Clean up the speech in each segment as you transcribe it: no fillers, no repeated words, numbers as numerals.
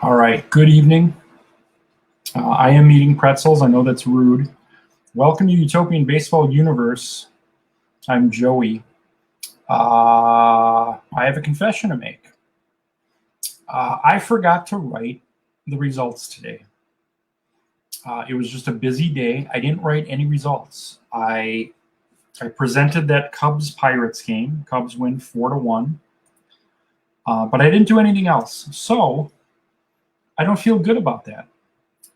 All right, good evening. I am eating pretzels. I know that's rude. Welcome to Utopian Baseball Universe. I'm Joey. I have a confession to make. I forgot to write the results today. It was just a busy day. I didn't write any results. I presented that Cubs Pirates game. Cubs win 4-1. But I didn't do anything else. So I don't feel good about that.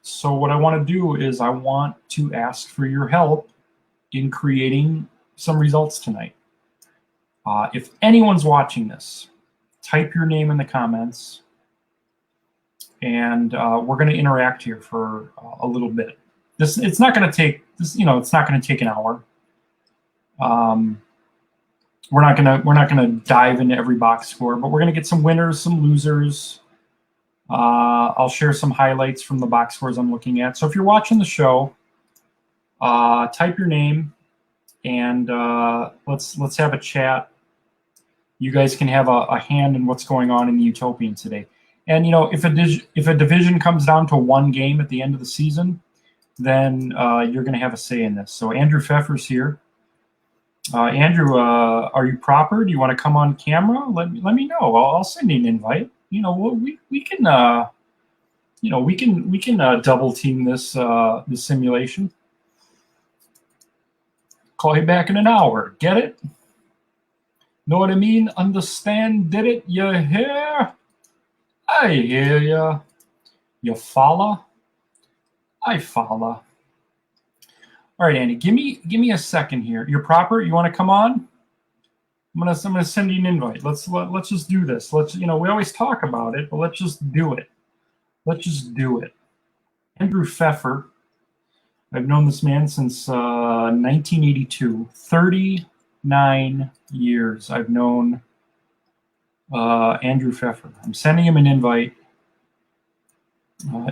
So what I want to do is I want to ask for your help in creating some results tonight. If anyone's watching this, type your name in the comments, and we're going to interact here for a little bit. It's not going to take it's not going to take an hour. We're not gonna dive into every box score, but we're going to get some winners, some losers. I'll share some highlights from the box scores I'm looking at. So if you're watching the show, type your name and let's have a chat. You guys can have a hand in what's going on in the Utopian today. And if a division comes down to one game at the end of the season, then you're going to have a say in this. So Andrew Fefer's here. Andrew, are you proper? Do you want to come on camera? Let me know. I'll send you an invite. We can double team this simulation. Call you back in an hour. Get it? Know what I mean? Understand? Did it? You hear? I hear ya. You follow? I follow. All right, Andy. Give me a second here. You're proper. You want to come on? I'm gonna send you an invite. Let's just do this. We always talk about it, but let's just do it. Let's just do it. Andrew Fefer. I've known this man since 1982. 39 years I've known Andrew Fefer. I'm sending him an invite.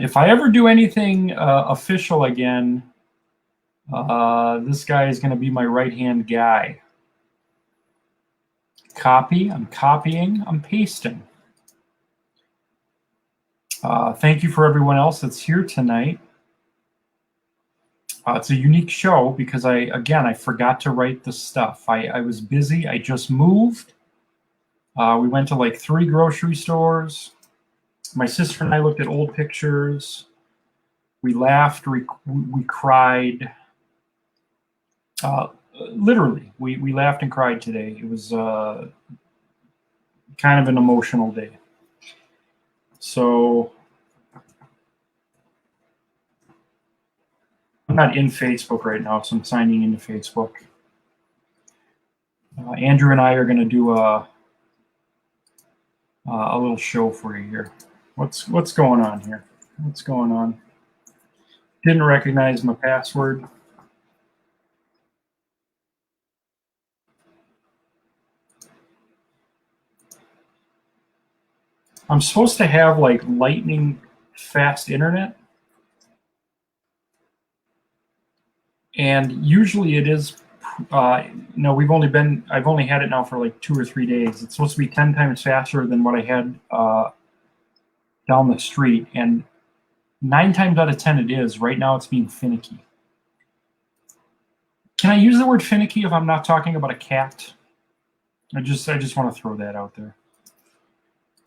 If I ever do anything official again, this guy is going to be my right-hand guy. Copy. I'm copying. I'm pasting. Thank you for everyone else that's here tonight. It's a unique show because I forgot to write the stuff. I was busy. I just moved. We went to like 3 grocery stores. My sister and I looked at old pictures. We laughed. We cried. Literally, we laughed and cried today. It was kind of an emotional day. So I'm not in Facebook right now, so I'm signing into Facebook. Andrew and I are going to do a little show for you here. What's going on here? What's going on? Didn't recognize my password. I'm supposed to have like lightning fast internet. And usually it is, I've only had it now for like 2 or 3 days. It's supposed to be 10 times faster than what I had down the street. And 9 times out of 10 it is. Right now it's being finicky. Can I use the word finicky if I'm not talking about a cat? I just want to throw that out there.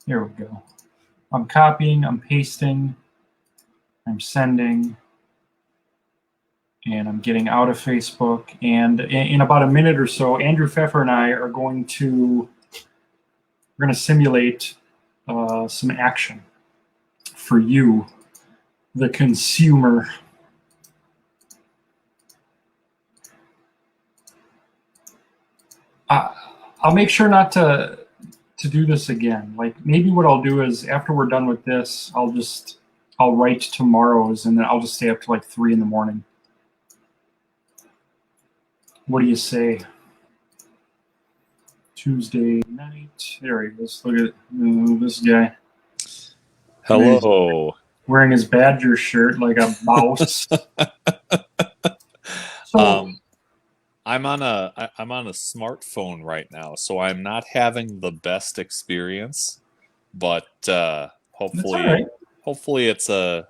There we go. I'm copying, I'm pasting, I'm sending, and I'm getting out of Facebook. And in about a minute or so, Andrew Fefer and I are going to simulate some action for you, the consumer. I'll make sure not to do this again. Like maybe what I'll do is after we're done with this, I'll write tomorrow's and then I'll just stay up to like 3 in the morning. What do you say? Tuesday night. There he is. Look at this guy. Hello. Wearing his Badger shirt like a mouse. So I'm on a smartphone right now, so I'm not having the best experience, but hopefully hopefully it's an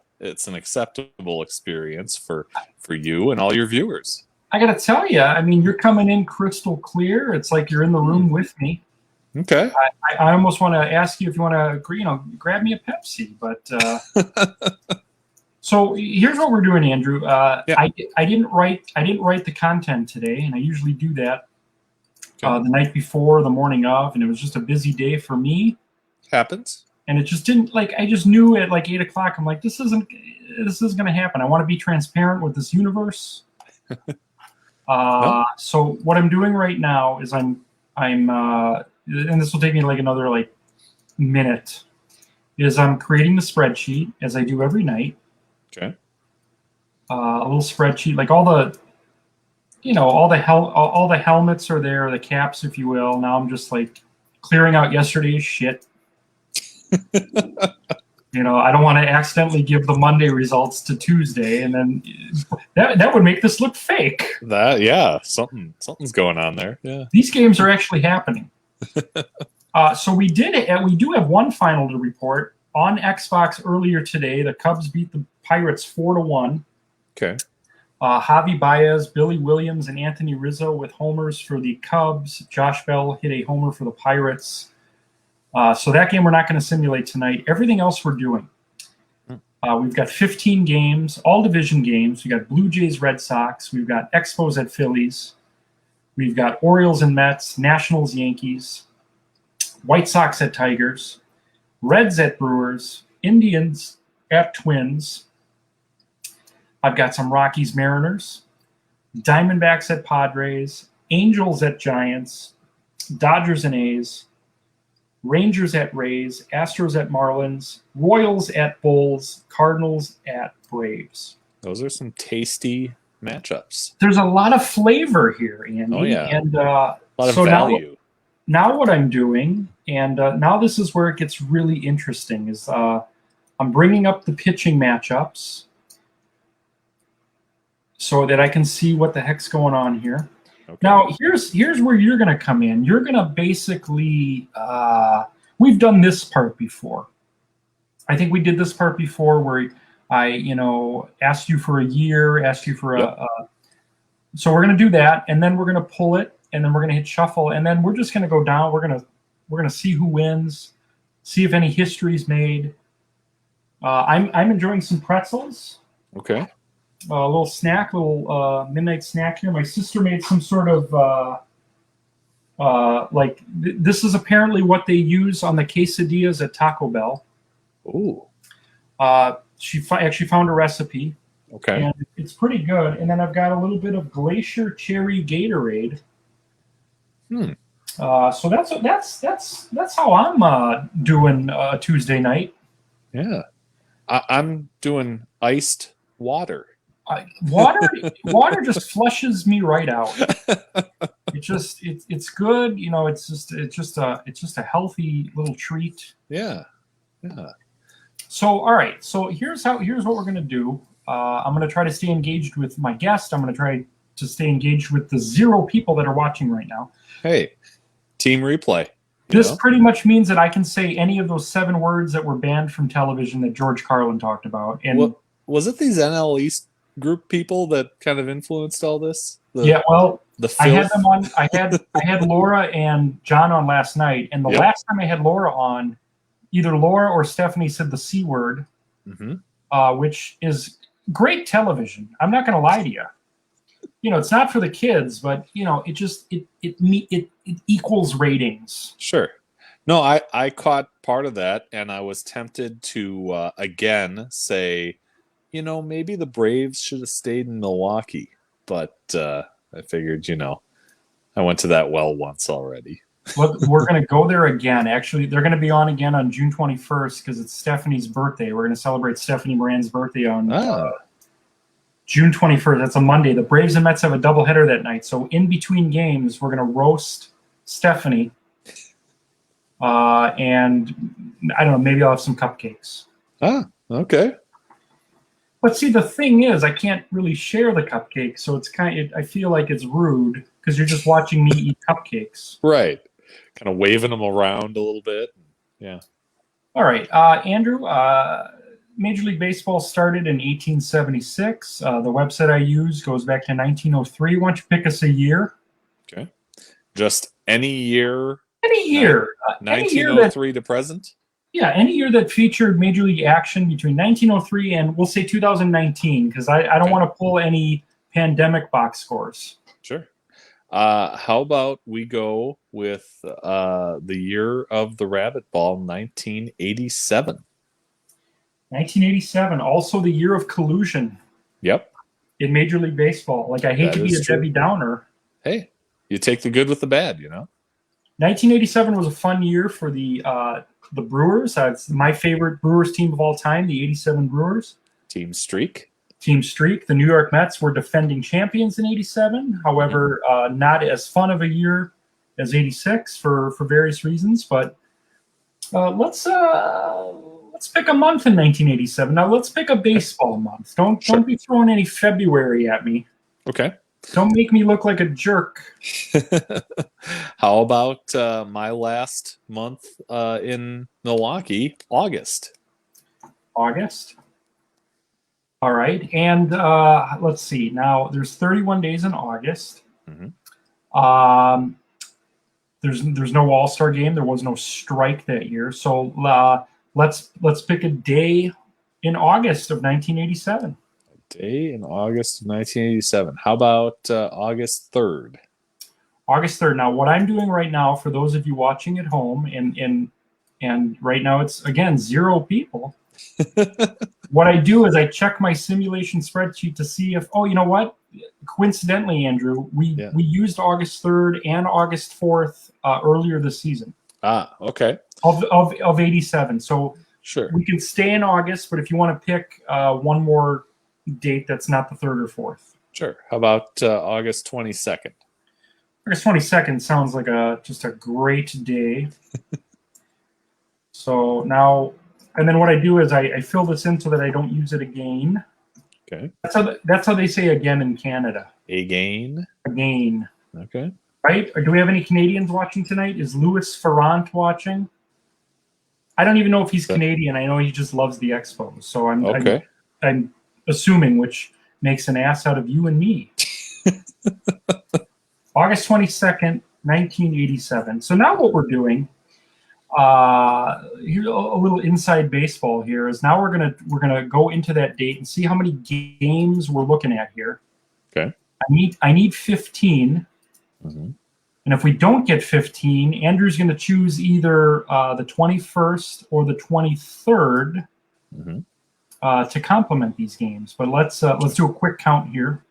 acceptable experience for you and all your viewers. I got to tell you, I mean, you're coming in crystal clear. It's like you're in the room with me. Okay. I almost want to ask you if you want to, grab me a Pepsi. But so here's what we're doing, Andrew. Yeah. I didn't write the content today, and I usually do that the night before, the morning of, and it was just a busy day for me. Happens. And it just didn't I just knew at like 8 o'clock. I'm like, this isn't going to happen. I want to be transparent with this universe. So what I'm doing right now is I'm and this will take me like another minute, is I'm creating the spreadsheet as I do every night. Okay. A little spreadsheet, like all the helmets are there, the caps, if you will. Now I'm just like clearing out yesterday's shit. I don't want to accidentally give the Monday results to Tuesday, and then that would make this look fake. Something's going on there. Yeah. These games are actually happening. So we did it, and we do have one final to report. On Xbox earlier today, the Cubs beat the Pirates 4-1. Okay. Javi Baez, Billy Williams, and Anthony Rizzo with homers for the Cubs. Josh Bell hit a homer for the Pirates. So that game we're not going to simulate tonight. Everything else we're doing. We've got 15 games, all division games. We've got Blue Jays, Red Sox. We've got Expos at Phillies. We've got Orioles and Mets, Nationals, Yankees, White Sox at Tigers, Reds at Brewers, Indians at Twins. I've got some Rockies, Mariners, Diamondbacks at Padres, Angels at Giants, Dodgers and A's, Rangers at Rays, Astros at Marlins, Royals at Bulls, Cardinals at Braves. Those are some tasty matchups. There's a lot of flavor here, Andy. Oh, yeah. And a lot of value. Now what I'm doing, and now this is where it gets really interesting, is I'm bringing up the pitching matchups so that I can see what the heck's going on here. Okay. Now, here's where you're going to come in. You're going to basically we've done this part before. I think we did this part before where I, asked you for a year, asked you for so we're going to do that, and then we're going to pull it, and then we're going to hit shuffle, and then we're just going to go down. We're going to see who wins, see if any history's made. I'm enjoying some pretzels. Okay. A little snack, midnight snack here. My sister made some sort of this is apparently what they use on the quesadillas at Taco Bell. Ooh. She actually found a recipe. Okay. And it's pretty good. And then I've got a little bit of Glacier Cherry Gatorade. So that's how I'm doing Tuesday night. Yeah. I'm doing iced water. Water just flushes me right out. It's good, it's just a healthy little treat. Yeah. So all right, so here's what we're gonna do. I'm gonna try to stay engaged with my guest. I'm gonna try to stay engaged with the 0 people that are watching right now. Hey, team replay. This pretty much means that I can say any of those 7 words that were banned from television that George Carlin talked about. And was it these NL East group people that kind of influenced all this? I had them on. I had Laura and John on last night, and the last time I had Laura on, either Laura or Stephanie said the C word, which is great television. I'm not going to lie to you. It's not for the kids, but it equals ratings. Sure. No, I caught part of that, and I was tempted to again say, maybe the Braves should have stayed in Milwaukee, but I figured, I went to that well once already. We're going to go there again. Actually, they're going to be on again on June 21st because it's Stephanie's birthday. We're going to celebrate Stephanie Moran's birthday on June 21st. That's a Monday. The Braves and Mets have a doubleheader that night. So in between games, we're going to roast Stephanie. And I don't know, maybe I'll have some cupcakes. Okay. But see, the thing is, I can't really share the cupcakes, so it's I feel like it's rude because you're just watching me eat cupcakes. Right. Kind of waving them around a little bit. Yeah. All right, Andrew, Major League Baseball started in 1876. The website I use goes back to 1903. Why don't you pick us a year? Okay. Just any year. Any year. Any year that 1903 to present? Yeah, any year that featured Major League action between 1903 and we'll say 2019, because I don't Okay. want to pull any pandemic box scores. Sure. How about we go with the year of the rabbit ball, 1987? 1987, also the year of collusion Yep. in Major League Baseball. Like, I hate That to be is a true. Debbie Downer. Hey, you take the good with the bad, you know? 1987 was a fun year for the Brewers. It's my favorite Brewers team of all time, the 87 Brewers. Team streak. The New York Mets were defending champions in 87. However, not as fun of a year as 86 for various reasons. But let's pick a month in 1987. Now let's pick a baseball month. Don't be throwing any February at me. Okay. Don't make me look like a jerk. How about my last month in Milwaukee, August? August. All right, and let's see. Now there's 31 days in August. Mm-hmm. There's no All-Star game. There was no strike that year. So let's pick a day in August of 1987. Day in August of 1987. How about August 3rd? August 3rd. Now, what I'm doing right now, for those of you watching at home, and right now it's, again, 0 people. What I do is I check my simulation spreadsheet to see if, you know what? Coincidentally, Andrew, we used August 3rd and August 4th earlier this season. Okay. Of 87. So sure, we can stay in August, but if you want to pick one more date that's not the 3rd or 4th. Sure. How about August 22nd? August 22nd sounds like just a great day. So now, and then what I do is I fill this in so that I don't use it again. Okay. That's how they say again in Canada. Again. Okay. Right? Or do we have any Canadians watching tonight? Is Louis Ferrand watching? I don't even know if he's Canadian. I know he just loves the Expos. So I'm assuming, which makes an ass out of you and me. August 22nd, 1987. So now what we're doing, here's a little inside baseball here, is now we're gonna go into that date and see how many games we're looking at here. Okay. I need 15. Mm-hmm. And if we don't get 15, Andrew's going to choose either the 21st or the 23rd to complement these games. But let's do a quick count here.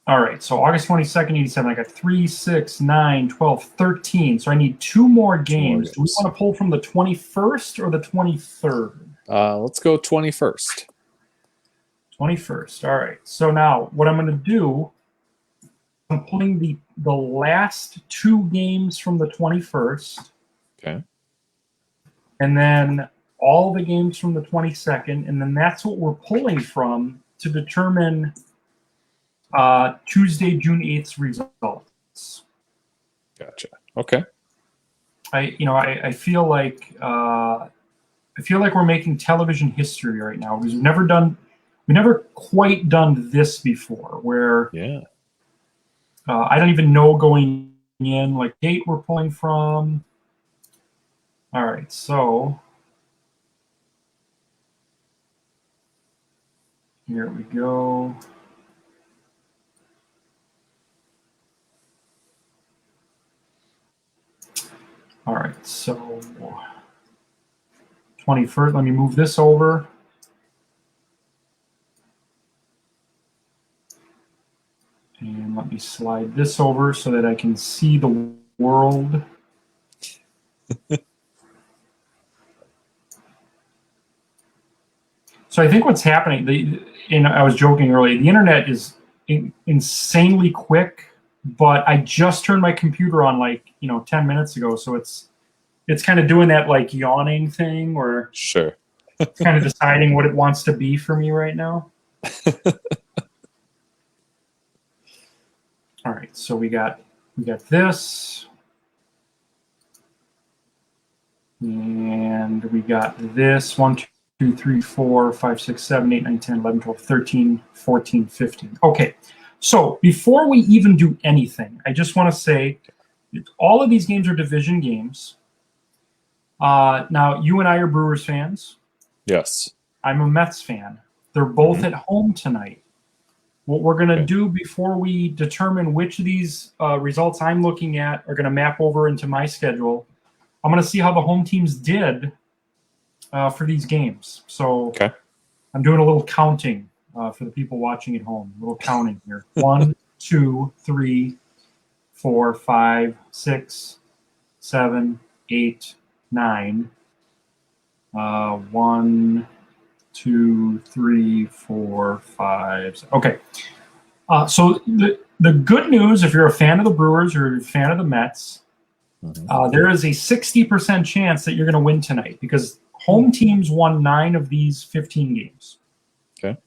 All right, so August 22nd, 87. I got 3, 6, 9, 12, 13. So I need 2 more games. Do we want to pull from the 21st or the 23rd? Let's go 21st. 21st. All right. So now what I'm going to do, I'm pulling the last 2 games from the 21st. Okay. And then all the games from the 22nd. And then that's what we're pulling from to determine Tuesday, June 8th's results. Gotcha. Okay. I feel like we're making television history right now, because we've never quite done this before, where I don't even know going in like date we're pulling from. All right, so here we go. All right, so 21st, let me move this over. And let me slide this over so that I can see the world. So I think what's happening, I was joking earlier, the internet is insanely quick, but I just turned my computer on 10 minutes ago. So it's kind of doing that like yawning thing where it's kind of deciding what it wants to be for me right now. All right, so we got this. And we got this 1, 2, 3, 4, 5, 6, 7, 8, 9, 10, 11, 12, 13, 14, 15. Okay. So before we even do anything, I just want to say all of these games are division games. Now, you and I are Brewers fans. Yes. I'm a Mets fan. They're both at home tonight. What we're going to do before we determine which of these results I'm looking at are going to map over into my schedule, I'm going to see how the home teams did for these games. So I'm doing a little counting for the people watching at home. A little counting here. 1, 2, 3, 4, 5, 6, 7, 8, 9. 1, 2, 3, 4, 5. Okay. So the good news, if you're a fan of the Brewers or a fan of the Mets, there is a 60% chance that you're going to win tonight because home teams won 9 of these 15 games. Okay.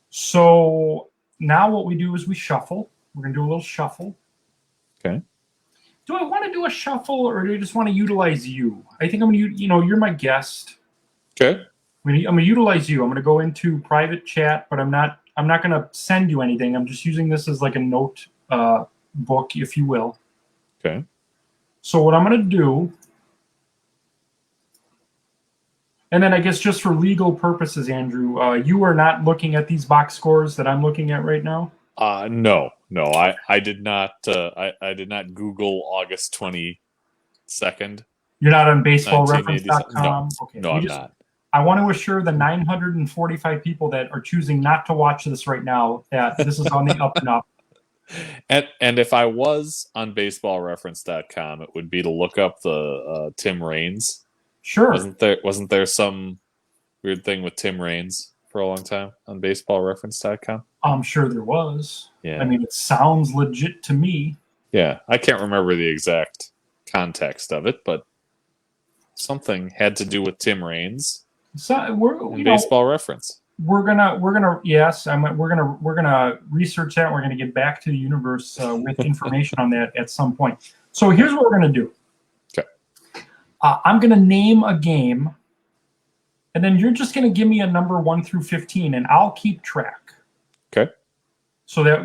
So now what we do is we shuffle. We're going to do a little shuffle. Okay. Do I want to do a shuffle or do I just want to utilize you? I think I'm going to, you're my guest. Okay. I'm going to utilize you. I'm going to go into private chat, but I'm not going to send you anything. I'm just using this as like a note book, if you will. Okay. So what I'm going to do, and then I guess just for legal purposes, Andrew, you are not looking at these box scores that I'm looking at right now? No. I did not. I did not Google August 22nd. You're not on baseballreference.com? No. Okay. No, I'm not. I want to assure the 945 people that are choosing not to watch this right now that this is on the up and up. And if I was on baseballreference.com, it would be to look up the Tim Raines. Sure. Wasn't there some weird thing with Tim Raines for a long time on baseballreference.com? I'm sure there was. Yeah. I mean, it sounds legit to me. Yeah. I can't remember the exact context of it, but something had to do with Tim Raines. So we're Baseball Reference. We're gonna yes, we're gonna research that. We're gonna get back to the universe with information on that at some point. So here's what we're gonna do. Okay. I'm gonna name a game, and then you're just gonna give me a number 1 through 15, and I'll keep track. Okay. So that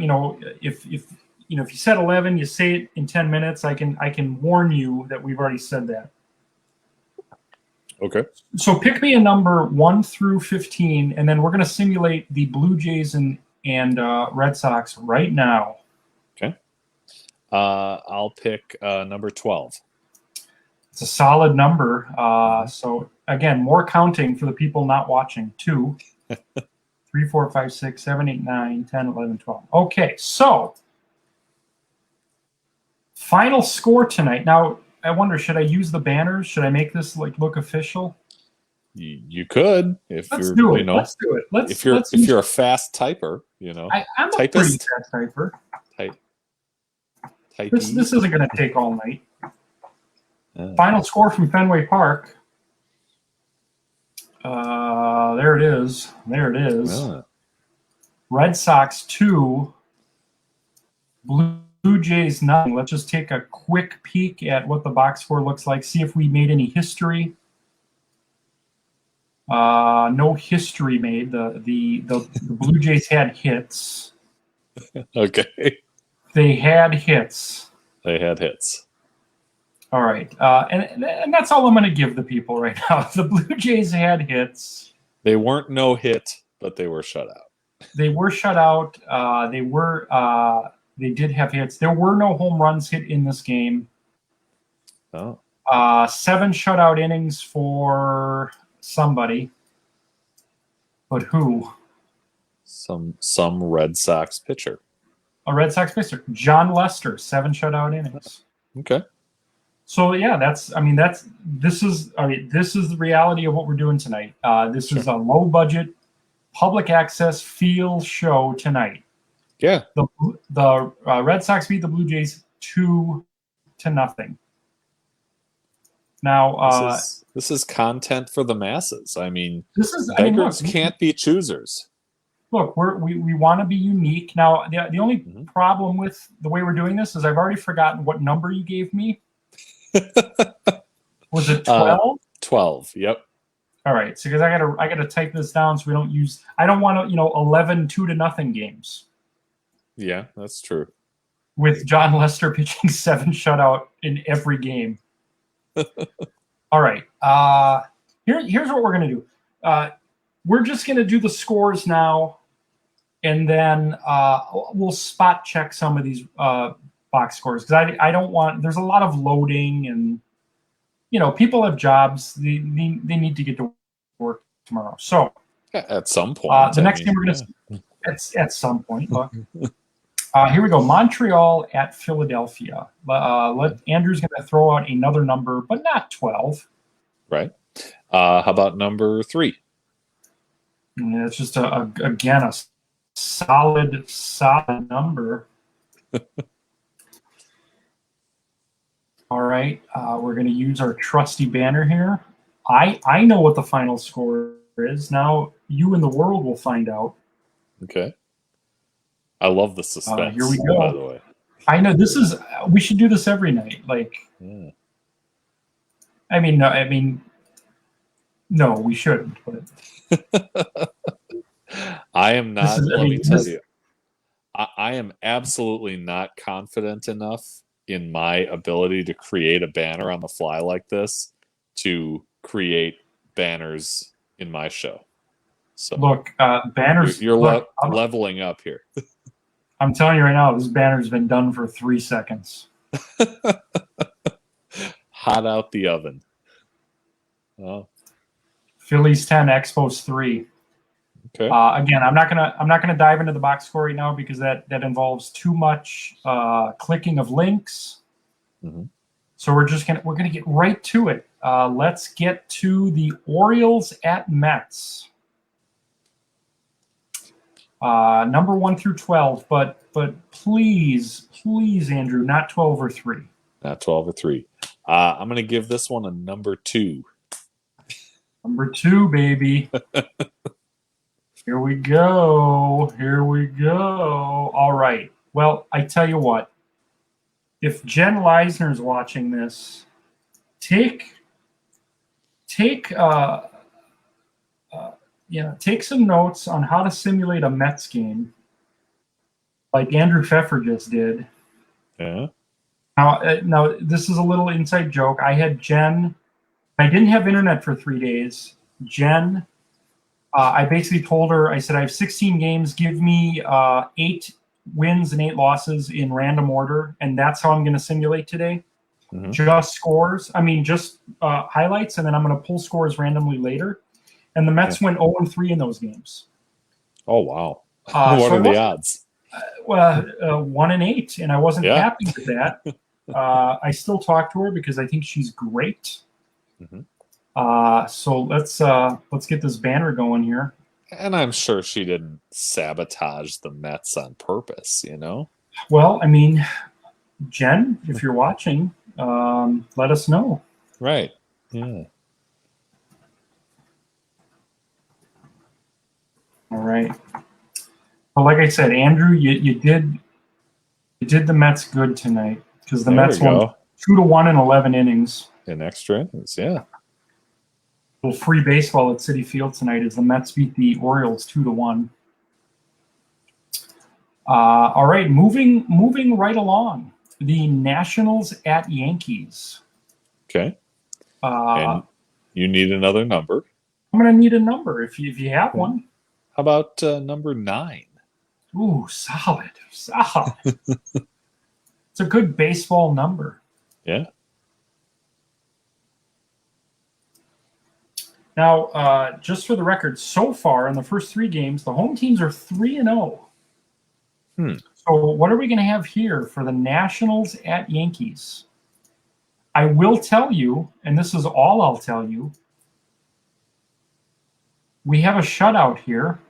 if you said 11, you say it in 10 minutes. I can warn you that we've already said that. Okay. So pick me a number 1 through 15, and then we're going to simulate the Blue Jays and Red Sox right now. Okay. I'll pick number 12. It's a solid number. So again, more counting for the people not watching. 2, 3, 4, 5, 6, 7, 8, 9, 10, 11, 12. Okay, so final score tonight. Now, I wonder, should I use the banners? Should I make this look official? You could if Let's you're do it. Let's do it. If you're a fast typer, I'm a pretty fast typer. This isn't going to take all night. Final score from Fenway Park. There it is. Red Sox 2. Blue Jays nothing. Let's just take a quick peek at what the box score looks like. See if we made any history. No history made. The Blue Jays had hits. Okay. They had hits. All right. And that's all I'm going to give the people right now. The Blue Jays had hits. They weren't no hit, but they were shut out. They were shut out. They did have hits. There were no home runs hit in this game. Oh. 7 shutout innings for somebody. But who? Some Red Sox pitcher. A Red Sox pitcher. John Lester, 7 shutout innings. Okay. So yeah, this is the reality of what we're doing tonight. This is a low budget, public access field show tonight. Yeah. The Red Sox beat the Blue Jays 2-0. Now, this is content for the masses. I mean, beggars can't be choosers. Look, we want to be unique. Now, the only problem with the way we're doing this is I've already forgotten what number you gave me. Was it 12? 12. Yep. All right. So because I gotta type this down so we don't use. I don't want to 11 2-0 games Yeah, that's true. with John Lester pitching 7 shutout in every game. All right. Here's what we're gonna do. We're just gonna do the scores now, and then we'll spot check some of these box scores because I don't want. There's a lot of loading, and people have jobs. They need to get to work tomorrow. So at some point, the next game we're gonna at some point. Look. Here we go. Montreal at Philadelphia. Andrew's going to throw out another number, but not 12. Right. How about number 3? And it's just again a solid number. All right. We're going to use our trusty banner here. I know what the final score is. Now you and the world will find out. Okay. I love the suspense. Here we go. By the way, I know this is. We should do this every night. Yeah. No, we shouldn't. But I am not. Let me tell you, I am absolutely not confident enough in my ability to create a banner on the fly like this to create banners in my show. So look, banners. You're leveling up here. I'm telling you right now, this banner's been done for 3 seconds. Hot out the oven. Oh. Phillies 10, Expos 3. Okay. Again, I'm not gonna dive into the box score right now because that involves too much clicking of links. Mm-hmm. So we're gonna get right to it. Let's get to the Orioles at Mets. Number 1 through 12, but please, Andrew, not 12 or 3. Not 12 or 3. I'm going to give this one a number 2. Number 2, baby. Here we go. All right. Well, I tell you what. If Jen Leisner's watching this, take some notes on how to simulate a Mets game, like Andrew Fefer just did. Yeah. Now, this is a little inside joke. I had Jen. I didn't have internet for 3 days. Jen, I basically told her, I said, I have 16 games. Give me 8 wins and 8 losses in random order, and that's how I'm going to simulate today. Mm-hmm. Just scores. Just highlights, and then I'm going to pull scores randomly later. And the Mets went 0-3 in those games. Oh, wow. What are the odds? 1-8, and I wasn't happy with that. I still talk to her because I think she's great. Mm-hmm. So let's get this banner going here. And I'm sure she didn't sabotage the Mets on purpose, Well, Jen, if you're watching, let us know. Right. Yeah. All right. Well, like I said, Andrew, you did the Mets good tonight because the Mets won 2-1 in 11 innings. In extra innings, yeah. A little free baseball at Citi Field tonight as the Mets beat the Orioles 2-1. All right, moving right along. The Nationals at Yankees. Okay. And you need another number. I'm going to need a number if you have one. How about number 9? Ooh, solid. It's a good baseball number. Yeah. Now, just for the record, so far in the first 3 games, the home teams are 3-0. So what are we going to have here for the Nationals at Yankees? I will tell you, and this is all I'll tell you, we have a shutout here.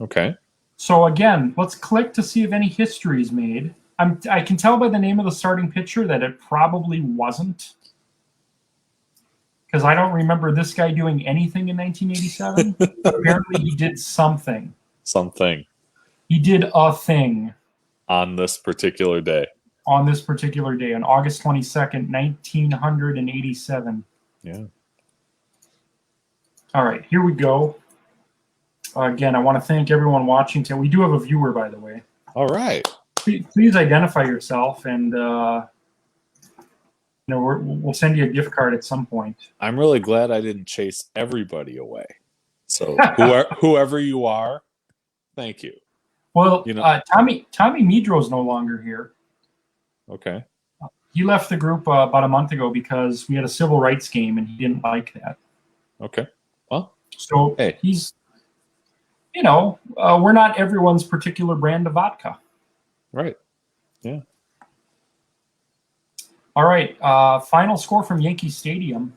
Okay. So again, let's click to see if any history is made. I can tell by the name of the starting pitcher that it probably wasn't, because I don't remember this guy doing anything in 1987. Apparently, he did something. He did a thing. On this particular day. On August 22nd, 1987. Yeah. All right, here we go. Again, I want to thank everyone watching today. We do have a viewer, by the way. All right. Please identify yourself, and we'll send you a gift card at some point. I'm really glad I didn't chase everybody away. So whoever you are, thank you. Well, Tommy Midro's no longer here. Okay. He left the group about a month ago because we had a civil rights game, and he didn't like that. Okay. Well, so hey, he's, we're not everyone's particular brand of vodka. Right. Yeah. All right. Final score from Yankee Stadium.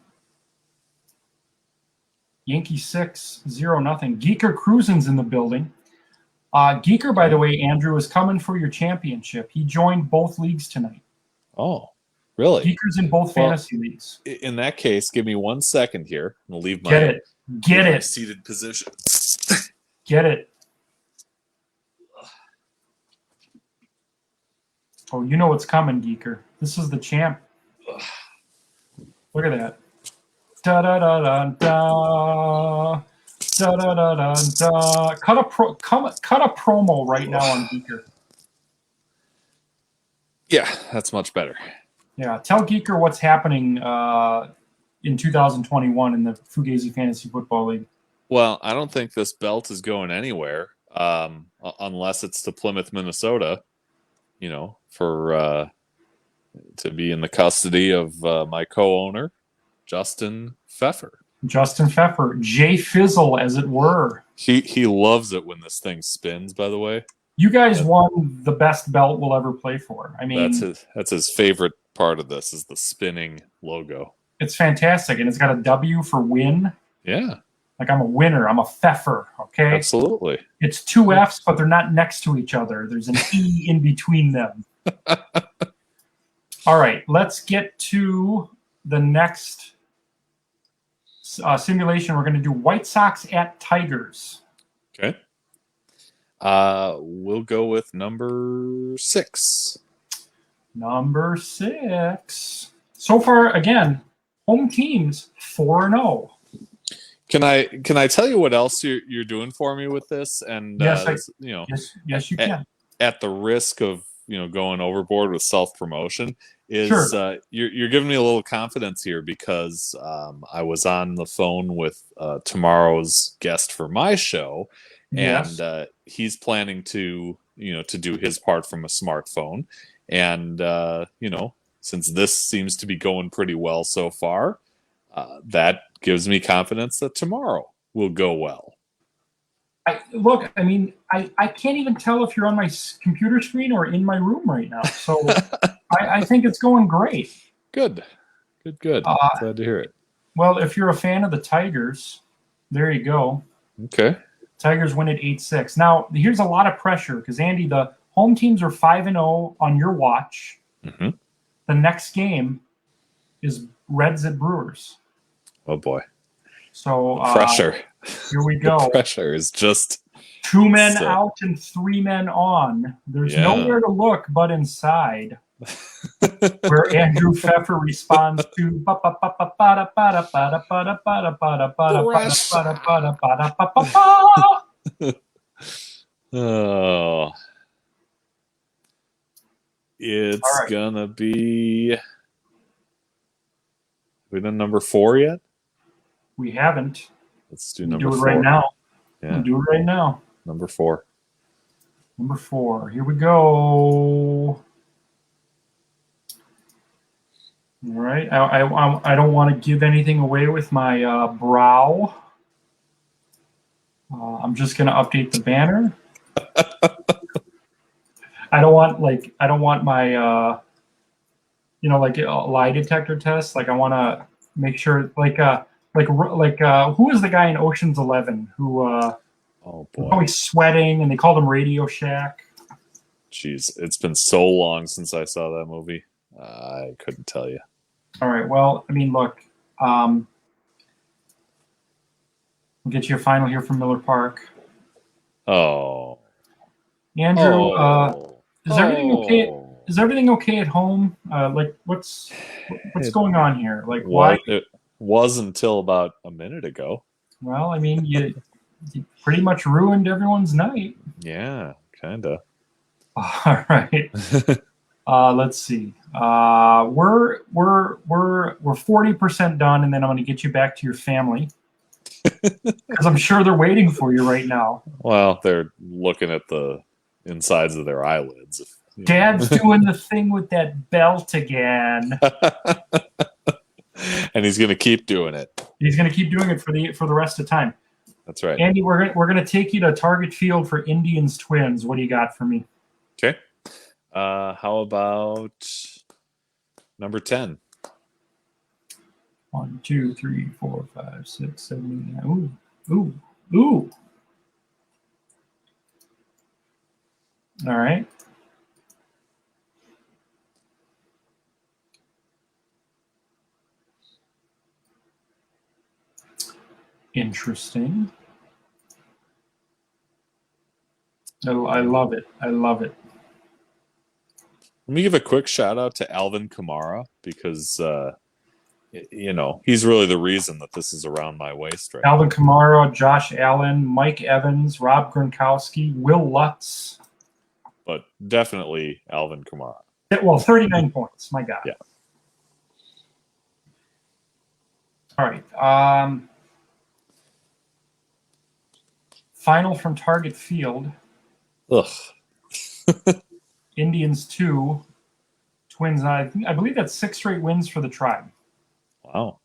Yankees 6-0. Geeker Cruisin's in the building. Geeker, by the way, Andrew, is coming for your championship. He joined both leagues tonight. Oh, really? Geeker's in both fantasy leagues. In that case, give me 1 second here. I'll leave my Get it. seated position. Get it. Oh, you know what's coming, Geeker. This is the champ. Look at that. Da da da da da. Da da da da da. Cut a promo right now on Geeker. Yeah, that's much better. Yeah, tell Geeker what's happening in 2021 in the Fugazi Fantasy Football League. Well, I don't think this belt is going anywhere unless it's to Plymouth, Minnesota. For to be in the custody of my co-owner, Justin Fefer. Justin Fefer, Jay Fizzle, as it were. He loves it when this thing spins. By the way, you guys won the best belt we'll ever play for. I mean, that's his favorite part of this is the spinning logo. It's fantastic, and it's got a W for win. Yeah, like I'm a winner. I'm a Fefer. Okay, absolutely. It's two F's, but they're not next to each other. There's an E in between them. All right, let's get to the next simulation. We're going to do White Sox at Tigers. Okay. We'll go with number 6. Number 6. So far, again, home teams 4-0. Can I tell you what else you're doing for me with this? And yes, yes, you can. At the risk of going overboard with self-promotion, is sure. You're giving me a little confidence here because I was on the phone with tomorrow's guest for my show, yes. and he's planning to do his part from a smartphone, and since this seems to be going pretty well so far, that gives me confidence that tomorrow will go well. I can't even tell if you're on my computer screen or in my room right now. So I think it's going great. Good. Glad to hear it. Well, if you're a fan of the Tigers, there you go. Okay. Tigers win at 8-6. Now, here's a lot of pressure because, Andy, the home teams are 5-0 on your watch. Mm-hmm. The next game is Reds at Brewers. Oh, boy. So pressure. Here we go. The pressure is just 2 men out and 3 men on. There's nowhere to look but inside. Where Andrew Fefer responds to oh, it's gonna be. We done number 4 yet? We haven't. Let's do number 4 right now. Yeah. We'll do it right now. Number 4. Number 4. Here we go. All right. I don't want to give anything away with my brow. I'm just going to update the banner. I don't want my like a lie detector test. Like I want to make sure like who is the guy in Ocean's 11 who oh boy, always sweating and they called him Radio Shack. Jeez, it's been so long since I saw that movie. I couldn't tell you. All right. Well, I mean, look, we'll get you a final here from Miller Park. Oh, Andrew, is everything okay? Is everything okay at home? Like, what's going on here? Like, why? Was until about a minute ago. Well, I mean, you pretty much ruined everyone's night. Yeah, kind of. All right. Let's see. We're 40% done, and then I'm going to get you back to your family because I'm sure they're waiting for you right now. Well, they're looking at the insides of their eyelids. Dad's doing the thing with that belt again. And he's going to keep doing it. He's going to keep doing it for the rest of time. That's right. Andy, we're gonna take you to Target Field for Indians Twins. What do you got for me? Okay. How about number 10? 1, 2, 3, 4, 5, 6, 7, 8, 9. Ooh. All right. Interesting. I love it. I love it. Let me give a quick shout out to Alvin Kamara because, he's really the reason that this is around my waist right Alvin Kamara, Josh Allen, Mike Evans, Rob Gronkowski, Will Lutz. But definitely Alvin Kamara. Well, 39 points. My God. Yeah. All right. Final from Target Field. Ugh. Indians 2, Twins 9. I believe that's 6 straight wins for the Tribe. Wow.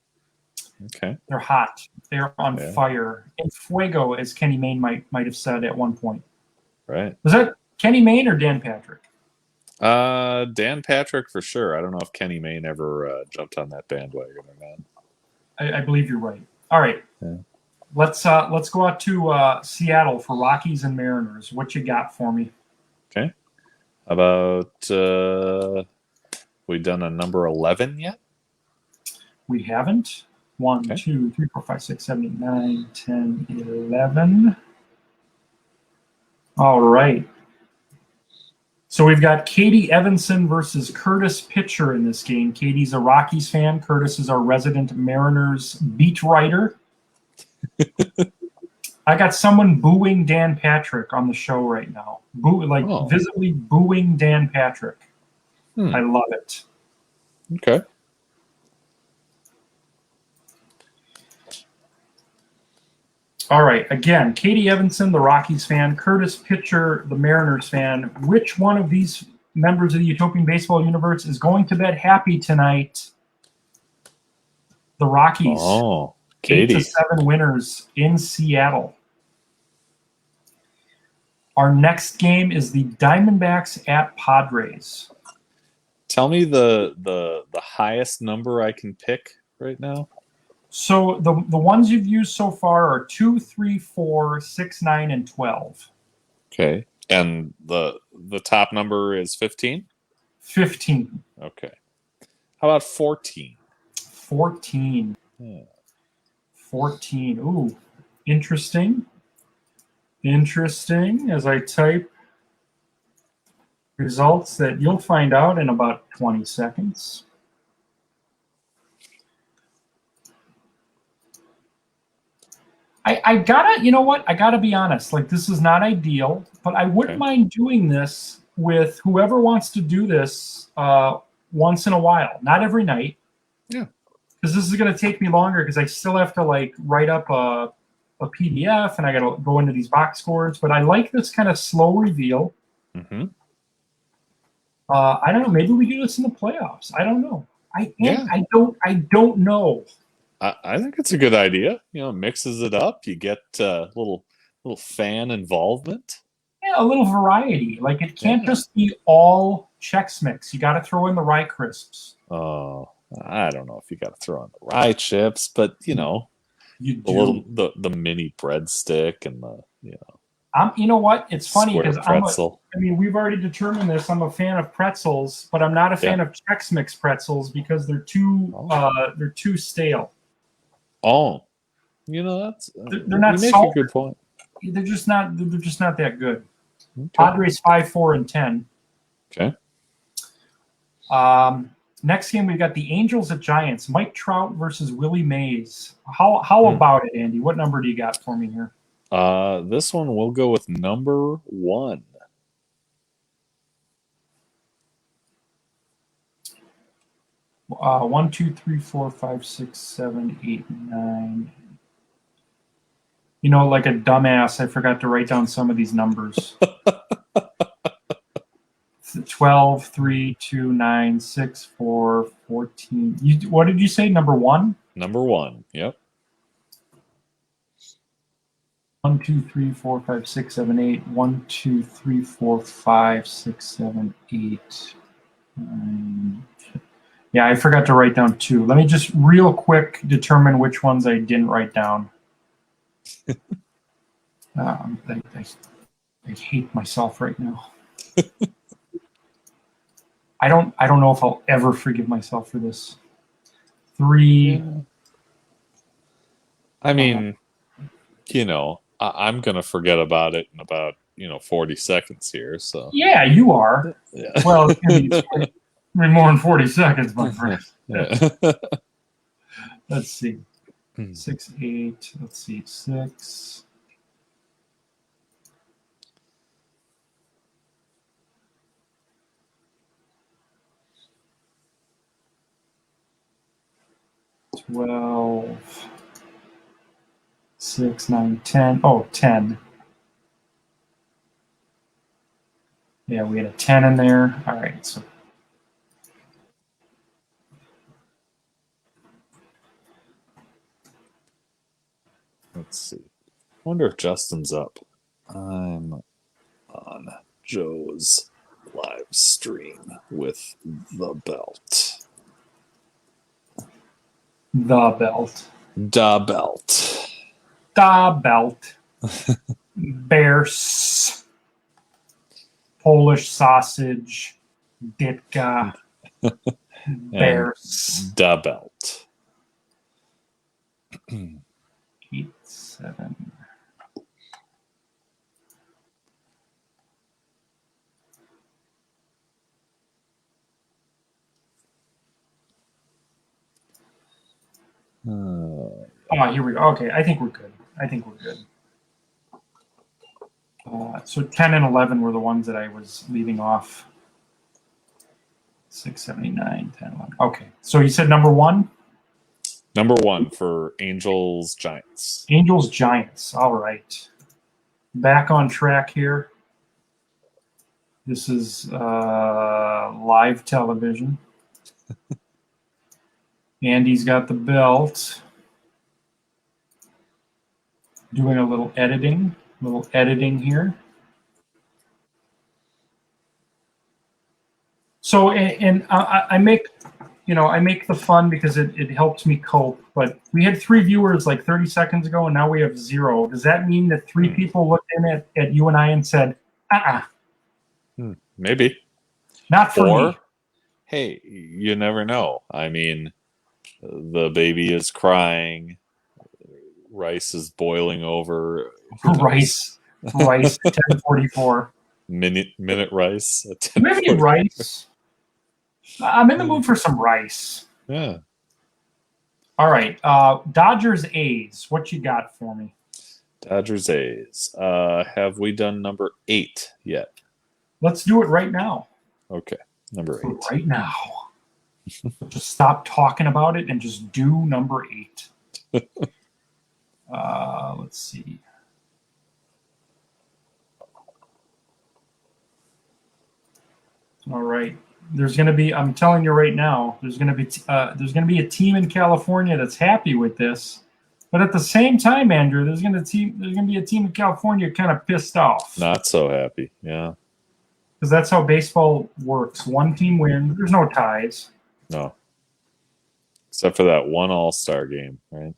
Okay. They're hot. They're on fire. En fuego, as Kenny Mayne might have said at one point. Right. Was that Kenny Mayne or Dan Patrick? Dan Patrick for sure. I don't know if Kenny Mayne ever jumped on that bandwagon or not. I believe you're right. All right. Yeah. Let's go out to Seattle for Rockies and Mariners. What you got for me? Okay. How about we done a number 11 yet? We haven't. 1, Okay. 2, 3, 4, 5, 6, 7, 8, 9, 10, 11. All right. So we've got Katie Evanson versus Curtis Pitcher in this game. Katie's a Rockies fan. Curtis is our resident Mariners beat writer. I got someone booing Dan Patrick on the show right now. Visibly booing Dan Patrick. I love it. Okay. All right. Again, Katie Evanson, the Rockies fan. Curtis Pitcher, the Mariners fan. Which one of these members of the Utopian Baseball universe is going to bed happy tonight? The Rockies. Oh, Katie. 8-7 winners in Seattle. Our next game is the Diamondbacks at Padres. Tell me the highest number I can pick right now. So the ones you've used so far are 2, 3, 4, 6, 9, and 12. Okay. And the top number is 15? 15. Okay. How about 14? 14. Yeah. 14. Ooh, interesting. Interesting. As I type results that you'll find out in about 20 seconds. I gotta, you know what? I gotta be honest. Like, this is not ideal, but I wouldn't mind doing this with whoever wants to do this once in a while. Not every night. Yeah. Because this is gonna take me longer because I still have to write up a PDF and I gotta go into these box scores. But I like this kind of slow reveal. Mm-hmm. I don't know. Maybe we do this in the playoffs. I don't know. I don't know. I think it's a good idea. Mixes it up. You get little fan involvement. Yeah, a little variety. Like, it can't just be all Chex Mix. You got to throw in the Rye Crisps. Oh, I don't know if you got to throw in the rye chips, but you do. the mini breadstick and you know what? It's funny because pretzel. We've already determined this. I'm a fan of pretzels, but I'm not a fan of Chex Mix pretzels because they're too stale. Oh, that's they're not. You make salted. a good point. They're just not that good. Okay. Padres 5, 4, and 10. Okay. Next game, we've got the Angels at Giants. Mike Trout versus Willie Mays. How about it, Andy? What number do you got for me here? This one we'll go with number 1. 1, 2, 3, 4, 5, 6, 7, 8, 9. You know, like a dumbass, I forgot to write down some of these numbers. 12, 3, 2, 9, 6, 4, 14. What did you say? Number 1? Number 1. Yep. 1, 2, 3, 4, 5, 6, 7, 8. 1, 2, 3, 4, 5, 6, 7, 8, 9. Yeah, I forgot to write down 2. Let me just real quick determine which ones I didn't write down. I hate myself right now. I don't know if I'll ever forgive myself for this. 3. Yeah. I mean, I'm gonna forget about it in about 40 seconds here. So yeah, you are. Yeah. Well, it's gonna be more than 40 seconds, my friend. Yeah. Let's see. 6, 8. Let's see. 6. $12, 6, 9, 10. Oh, 10. Yeah, we had a 10 in there. All right, so Let's see. I wonder if Justin's up. I'm on Joe's live stream with the belt. the belt. Da belt. Da belt. Bears. Polish sausage. Ditka. Bears. Da belt. 8, 7. Oh, here we go. Okay, I think we're good. So 10 and 11 were the ones that I was leaving off. 6, 7, 9, 10, 11. Okay, so you said number 1? Number 1 for Angels Giants. Angels Giants. All right. Back on track here. This is live television. Andy's got the belt. Doing a little editing here. So, and I make, I make the fun because it helps me cope. But we had 3 viewers like 30 seconds ago, and now we have 0. Does that mean that 3 people looked in at you and I and said, Maybe. Not for Or, me. Hey, you never know. I mean, the baby is crying. Rice is boiling over. Rice, 10:44. Minute rice. Maybe rice. I'm in the mood for some rice. Yeah. All right. Dodgers A's. What you got for me? Dodgers A's. Have we done number 8 yet? Let's do it right now. Okay. Number 8. Right now. Just stop talking about it and just do number 8. Let's see. All right. There's going to be. I'm telling you right now. There's going to be a team in California that's happy with this, but at the same time, Andrew, there's going to be a team in California kind of pissed off. Not so happy. Yeah. Because that's how baseball works. One team wins. There's no ties. No. Except for that one All-Star game, right?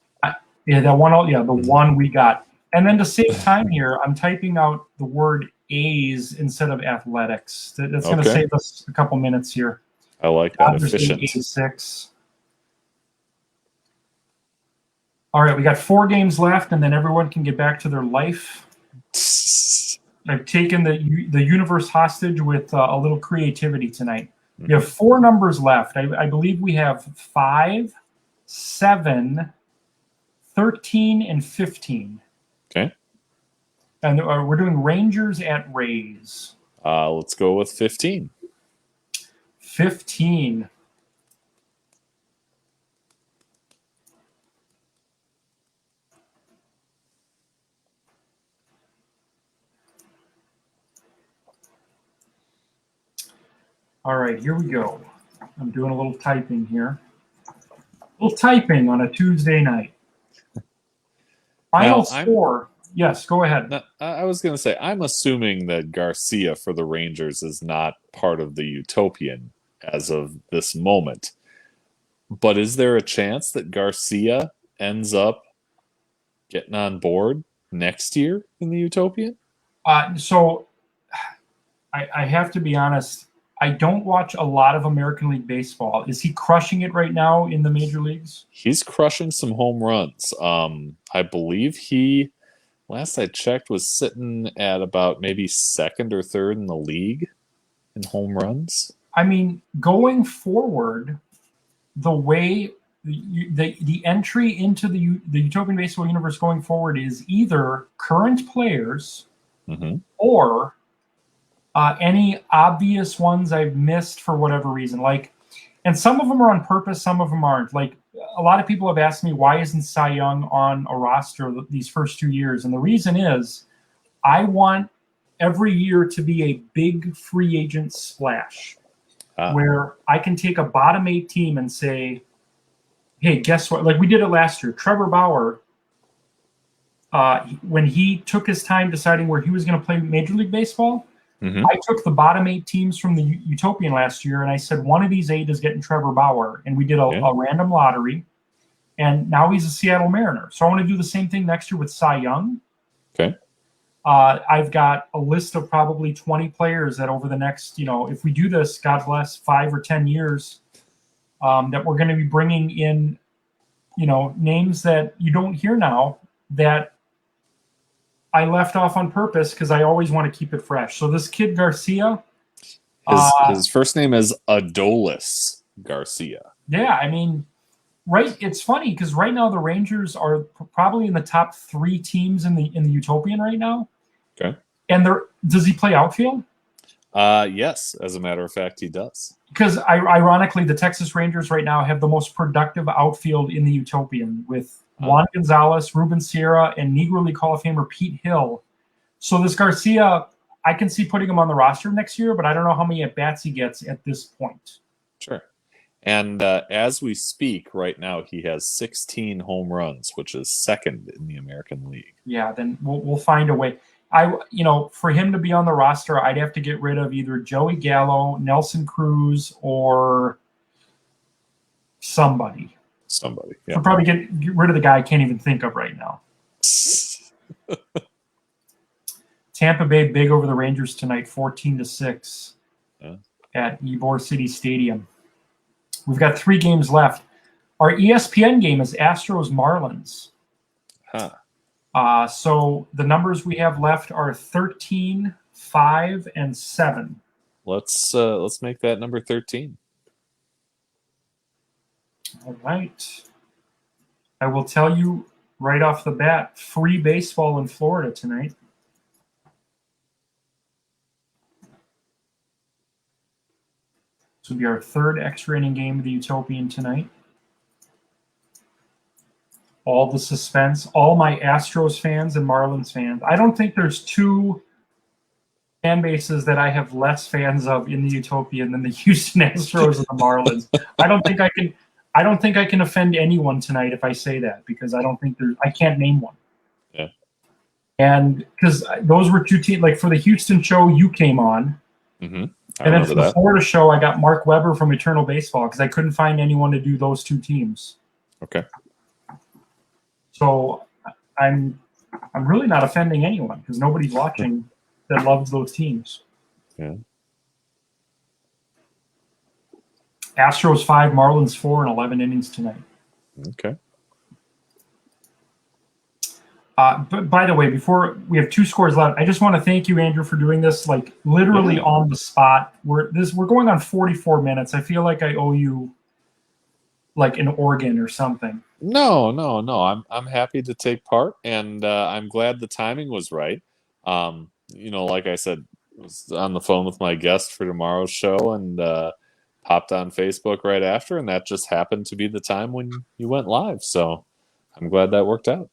Yeah, the one we got. And then to save time here, I'm typing out the word A's instead of athletics. That's going to save us a couple minutes here. I like that. Efficient. 6. All right, we got 4 games left, and then everyone can get back to their life. I've taken the universe hostage with a little creativity tonight. You have 4 numbers left. I believe we have 5, 7, 13, and 15. Okay. And we're doing Rangers at Rays. Let's go with 15. 15. All right, here we go. I'm doing a little typing here. A little typing on a Tuesday night. Final score. Yes, go ahead. Now, I was going to say, I'm assuming that Garcia for the Rangers is not part of the Utopian as of this moment. But is there a chance that Garcia ends up getting on board next year in the Utopian? So I have to be honest. I don't watch a lot of American League Baseball. Is he crushing it right now in the major leagues? He's crushing some home runs. I believe he, last I checked, was sitting at about maybe second or third in the league in home runs. I mean, going forward, the way the entry into the Utopian Baseball universe going forward is either current players or any obvious ones I've missed for whatever reason. Like, and some of them are on purpose, some of them aren't. Like, a lot of people have asked me, why isn't Cy Young on a roster these first 2 years? And the reason is, I want every year to be a big free agent splash where I can take a bottom 8 team and say, hey, guess what? Like we did it last year. Trevor Bauer, when he took his time deciding where he was going to play Major League Baseball, I took the bottom 8 teams from the Utopian last year, and I said one of these 8 is getting Trevor Bauer, and we did a random lottery, and now he's a Seattle Mariner. So I want to do the same thing next year with Cy Young. Okay. I've got a list of probably 20 players that over the next, if we do this, God bless, 5 or 10 years, that we're going to be bringing in, names that you don't hear now that I left off on purpose because I always want to keep it fresh. So this kid Garcia, his first name is Adolis Garcia. Yeah, I mean, right. It's funny because right now the Rangers are probably in the top 3 teams in the Utopian right now. Okay. And does he play outfield? Yes, as a matter of fact, he does. Because ironically, the Texas Rangers right now have the most productive outfield in the Utopian with Juan Gonzalez, Ruben Sierra, and Negro League Hall of Famer Pete Hill. So this Garcia, I can see putting him on the roster next year, but I don't know how many at-bats he gets at this point. Sure. And as we speak right now, he has 16 home runs, which is second in the American League. Yeah, then we'll find a way. For him to be on the roster, I'd have to get rid of either Joey Gallo, Nelson Cruz, or somebody. Yeah. I'll probably get rid of the guy I can't even think of right now. Tampa Bay big over the Rangers tonight, 14-6 at Ybor City Stadium. We've got 3 games left. Our ESPN game is Astros Marlins. So the numbers we have left are 13, 5, and 7. Let's make that number 13. All right. I will tell you right off the bat, free baseball in Florida tonight. This will be our 3rd extra inning game of the Utopian tonight. All the suspense, all my Astros fans and Marlins fans. I don't think there's 2 fan bases that I have less fans of in the Utopian than the Houston Astros and the Marlins. I don't think I can offend anyone tonight if I say that, because I can't name one. Yeah. And because those were 2 teams, like for the Houston show, you came on. And then for the Florida show, I got Mark Weber from Eternal Baseball because I couldn't find anyone to do those 2 teams. Okay. So I'm really not offending anyone because nobody's watching that loves those teams. Yeah. Astros 5, Marlins 4 in 11 innings tonight. Okay. But by the way, before we have 2 scores left, I just want to thank you, Andrew, for doing this like literally on the spot. We're going on 44 minutes. I feel like I owe you like an organ or something. No. I'm happy to take part, and I'm glad the timing was right. Like I said, I was on the phone with my guest for tomorrow's show, and popped on Facebook right after, and that just happened to be the time when you went live. So I'm glad that worked out.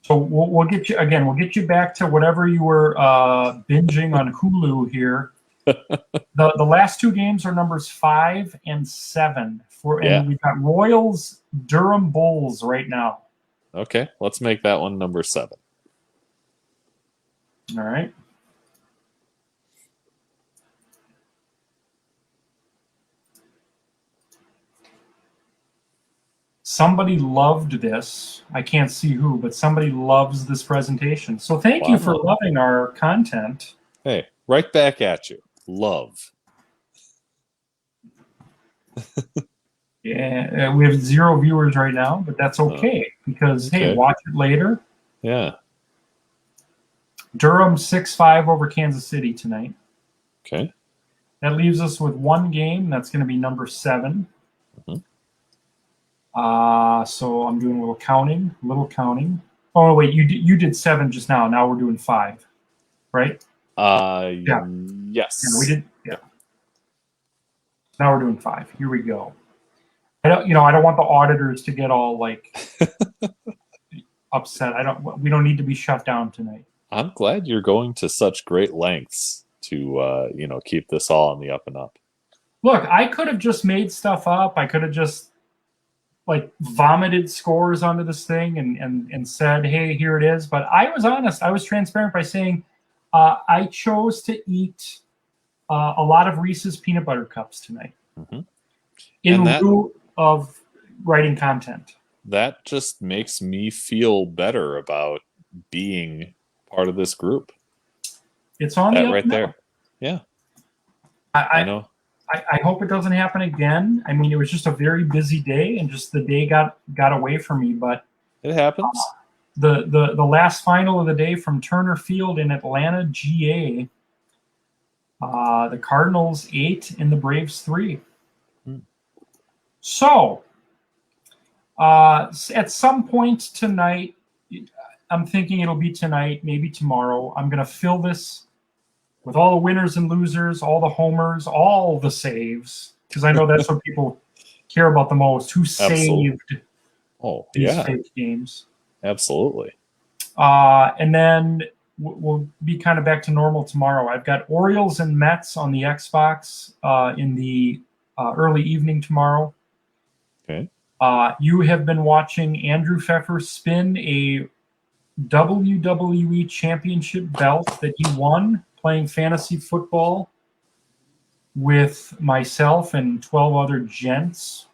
So we'll get you again. We'll get you back to whatever you were binging on Hulu here. The last 2 games are numbers 5 and 7 and we've got Royals Durham Bulls right now. Okay, let's make that one number 7. All right. Somebody loved this. I can't see who, but somebody loves this presentation. So thank you for loving our content. Hey, right back at you. Love. Yeah, we have 0 viewers right now, but that's okay because, hey, watch it later. Yeah. Durham 6-5 over Kansas City tonight. Okay. That leaves us with 1 game. That's going to be number 7. So I'm doing a little counting. Oh, wait, you did 7 just now. Now we're doing 5, right? Yeah. Yes. Yeah, we did. Yeah. Now we're doing 5. Here we go. I don't want the auditors to get all like upset. We don't need to be shut down tonight. I'm glad you're going to such great lengths to keep this all on the up and up. Look, I could have just made stuff up. I could have just like vomited scores onto this thing and said, hey, here it is. But I was honest. I was transparent by saying I chose to eat a lot of Reese's peanut butter cups tonight in lieu of writing content. That just makes me feel better about being part of this group. It's on that the right there. Yeah. I know. I hope it doesn't happen again. I mean, it was just a very busy day, and just the day got away from me. But it happens. The last final of the day from Turner Field in Atlanta, GA. The Cardinals 8 and the Braves 3. So, at some point tonight, I'm thinking it'll be tonight, maybe tomorrow. I'm going to fill this with all the winners and losers, all the homers, all the saves, because I know that's what people care about the most. Who saved these fake games? Absolutely. And then we'll be kind of back to normal tomorrow. I've got Orioles and Mets on the Xbox in the early evening tomorrow. Okay. You have been watching Andrew Fefer spin a WWE Championship belt that he won playing fantasy football with myself and 12 other gents.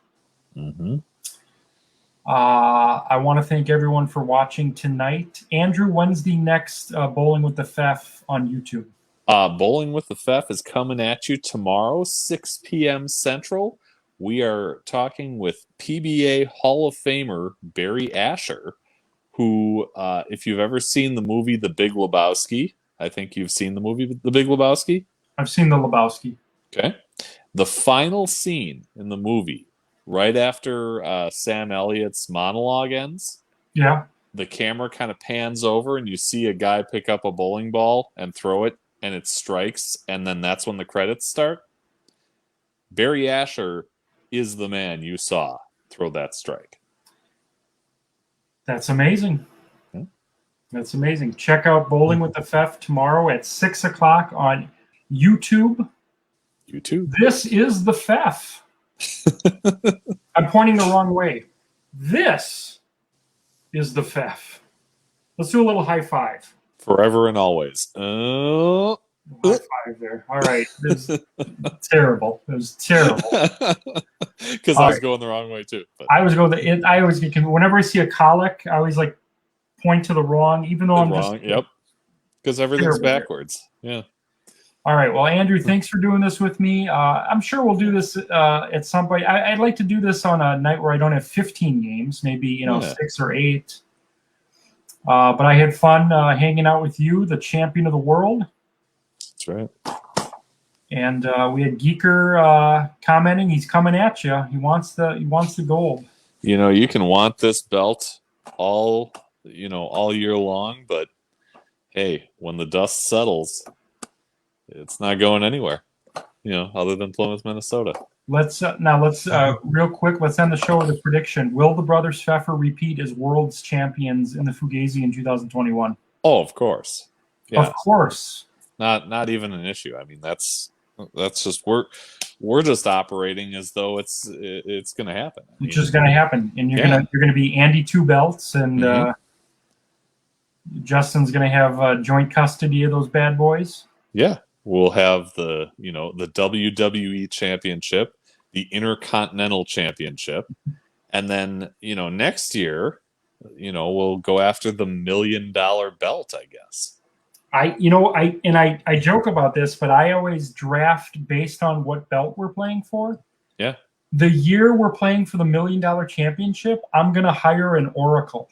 I want to thank everyone for watching tonight. Andrew, when's the next Bowling with the Fef on YouTube? Bowling with the Fef is coming at you tomorrow, 6 p.m. Central. We are talking with PBA Hall of Famer Barry Asher, who, if you've ever seen the movie The Big Lebowski, I think you've seen the movie The Big Lebowski? I've seen The Lebowski. Okay. The final scene in the movie, right after Sam Elliott's monologue ends, the camera kind of pans over and you see a guy pick up a bowling ball and throw it, and it strikes, and then that's when the credits start. Barry Asher is the man you saw throw that strike. That's amazing. That's amazing. Check out Bowling with the Fef tomorrow at 6 o'clock on YouTube. This is the Fef. I'm pointing the wrong way. This is the Fef. Let's do a little high five. Forever and always. High five there. All right. It was terrible. It was terrible. Because I was going the wrong way too. But. I always get whenever I see a colic, I always like point to the wrong, even though I'm wrong. Yep. Because everything's backwards. Yeah. All right. Well, Andrew, thanks for doing this with me. I'm sure we'll do this at some point. I'd like to do this on a night where I don't have 15 games, maybe 6 or 8. But I had fun hanging out with you, the champion of the world. That's right. And we had Geeker commenting. He's coming at you. He wants the gold. You can want this belt all year long, but hey, when the dust settles, it's not going anywhere. Other than Plymouth, Minnesota. Let's real quick. Let's end the show with a prediction. Will the brothers Fefer repeat as world's champions in the Fugazi in 2021? Oh, of course. Yeah. Of course. Not even an issue. I mean, that's just we're just operating as though it's going to happen. It's just going to happen, and you're gonna be Andy Two Belts, and Justin's going to have joint custody of those bad boys. Yeah, we'll have the WWE Championship, the Intercontinental Championship, and then next year, we'll go after the $1 million belt, I guess. I joke about this, but I always draft based on what belt we're playing for. Yeah. The year we're playing for the $1 million championship, I'm going to hire an oracle.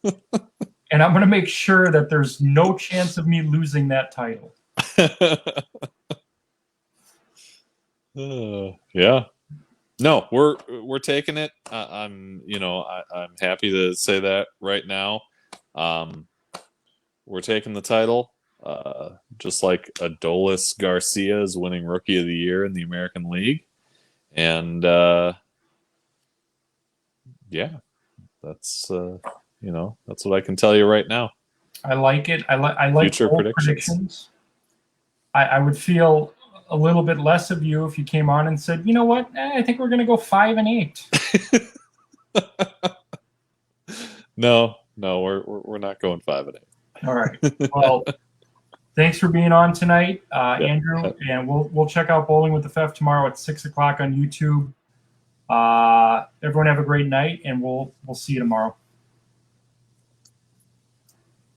And I'm going to make sure that there's no chance of me losing that title. Yeah. No, we're taking it. I'm happy to say that right now. We're taking the title, just like Adolis Garcia is winning Rookie of the Year in the American League, and that's that's what I can tell you right now. I like it. I like future predictions. I would feel a little bit less of you if you came on and said, you know what, I think we're going to go 5-8. No, we're not going 5-8. All right. Well, thanks for being on tonight, Andrew. And we'll check out Bowling with the Fef tomorrow at 6:00 on YouTube. Everyone have a great night, and we'll see you tomorrow.